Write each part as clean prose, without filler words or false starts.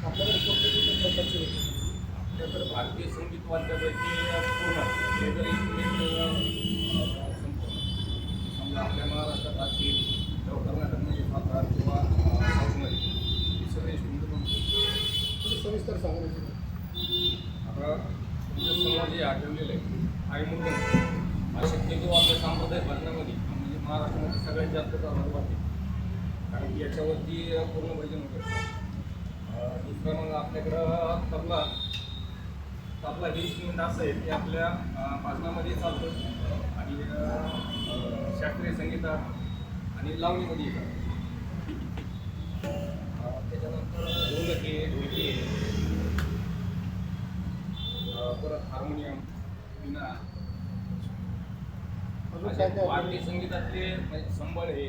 आपल्याकडे कोणत्या प्रकारचे होते? आपल्याकडे भारतीय संगीत वाद्यापैकी पूर्ण लेझर इंस्ट्रुमेंट संपूर्ण समजा आपल्या महाराष्ट्रात असतील किंवा कर्नाटकमध्ये सातार किंवा साऊथमध्ये हे सगळे इंस्ट्रुमेंट थोडी सविस्तर सांगायचं. आता तुमच्यासमोर जे आठवलेलं आहे आणि मुद्दम हा शक्यतो आपल्या सांप्रदायिक भजनामध्ये म्हणजे महाराष्ट्रामध्ये सगळ्यात जास्त चालणार वाटते, कारण की याच्यावरती पूर्ण भजन होतं. दुसरं मग आपल्याकडं तबला हे इंस्ट्रुमेंट असं आहे की आपल्या भजनामध्ये चालतं आणि शास्त्रीय संगीतात आणि लावणीमध्ये येतात. त्याच्यानंतर ढोलकी ढोलकी परत हार्मोनियम विना अजून काय काय भारतीय संगीतातले म्हणजे संबळ आहे,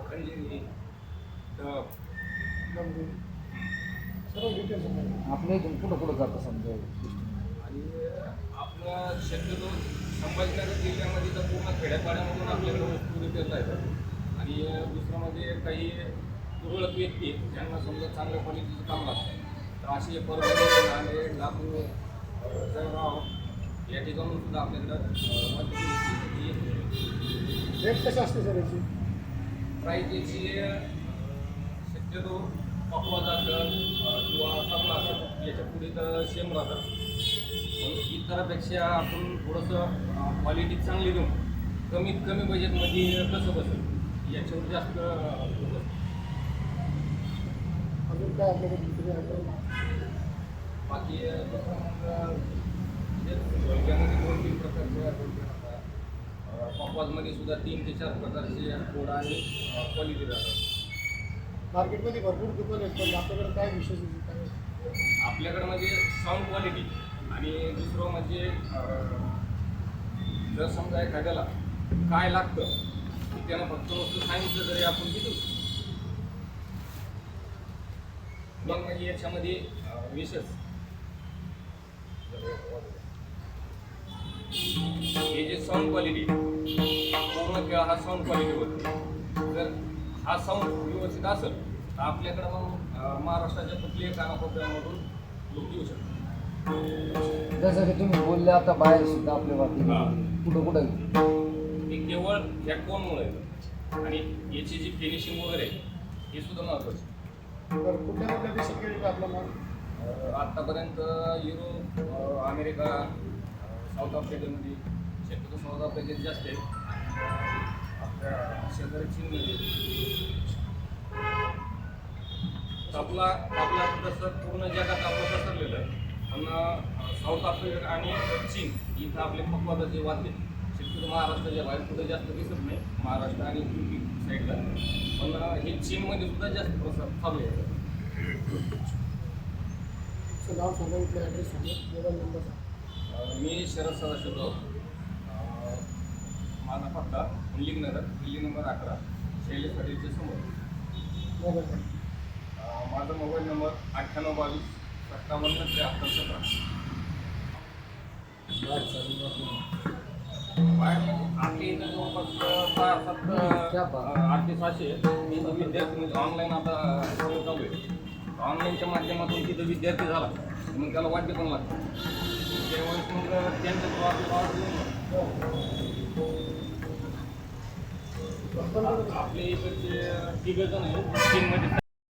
खंजीर आहे, सर्व डिटेल्स सांगा. आपल्या इथून कुठं जातं समजा आणि आपलं शक्यतो संभाजीनगर जिल्ह्यामध्ये तर पूर्ण खेड्यापाड्यामधून आपल्याकडे वस्तू रिपेअरला येतात. आणि दुसरं म्हणजे काही तुरळक व्यक्ती ज्यांना समजा चांगल्या क्वालिटीचं काम लागतं, तर असे परभणी नांदेड लातूर जळगाव या ठिकाणून सुद्धा आपल्याकडं रेट कशी असते सर याची? प्राईज याची शक्यतो पकवाज असेल किंवा तबला असेल याच्या पुढे तर सेम राहतात. पण इतरापेक्षा आपण थोडंसं क्वालिटी चांगली देऊन कमीत कमी बजेटमध्ये कसं बसेल याच्यावर जास्त अजून काय आपल्याकडे दुसरी आहे? बाकी ढोलक्यामध्ये 2-3 प्रकारचे ढोलके राहतात. पकवाजमध्ये सुद्धा 3 ते 4 प्रकारचे कोड आणि क्वालिटी राहतात. मार्केटमध्ये भरपूर दुकान आहेत, पण आपल्याकडे काय विशेष आहे? काय आपल्याकडं म्हणजे साऊंड क्वालिटी आणि दुसरं म्हणजे जर समजा एखाद्याला काय लागतं की त्यानं फक्त नुसतं सांगितलं तरी आपण देतो. मग म्हणजे याच्यामध्ये विशेष हे जे साऊंड क्वालिटी पूर्ण किंवा हा साऊंड क्वालिटी होतो. जर हा साऊंड व्यवस्थित असेल तर आपल्याकडं मग महाराष्ट्राच्या कुठल्याही कानाकोपऱ्यामधून लोक येऊ शकतात. जसं की तुम्ही बोलले आता बाहेर सुद्धा आपल्या बाकी कुठं कुठं हे केवळ हेडफोनमुळे आहे. आणि याची जी फिनिशिंग वगैरे आहे हे सुद्धा महत्त्वाचं. तर कुठल्या कुठल्या देशात गेले आपला माल? आत्तापर्यंत युरोप, अमेरिका, साऊथ आफ्रिकेमध्ये शक्यतो साऊथ आफ्रिकेत जास्त आहे. आपल्या शेजारी चीनमध्ये तबला तसं पूर्ण जगात आपलं पसरलेलं आहे. पण साऊथ आफ्रिका आणि चीन इथं आपले पकवाजाचे वाद्य शक्यतो महाराष्ट्राच्या बाहेर कुठं जास्त दिसत नाही, महाराष्ट्र आणि युपी साईडला. पण हे चीनमध्ये सुद्धा जास्त प्रसार चालू आहे. तुमचं नाव सांगा, इथलं ॲड्रेस सांगा, मोबाईल नंबर सांगा. मी शरद सदाशिवराव. माझा पत्ता बिल्डिंग नंबर 11 शैलेश हॉटेलच्या समोर. मोबाईल सांगा. माझा मोबाईल नंबर 9822 57 73 आपली इथं जवळपास 8 ते 700 तिथं विद्यार्थी म्हणजे ऑनलाईन आता सगळं चालू आहे. ऑनलाईनच्या माध्यमातून तिथं विद्यार्थी झाला मग त्याला वाद्य पण लागतं. त्यावेळेस मग त्यांच्या थ्रू आपल्याला ऑर्डर आपल्या इकडचे 3 जण आहेत चीनमध्ये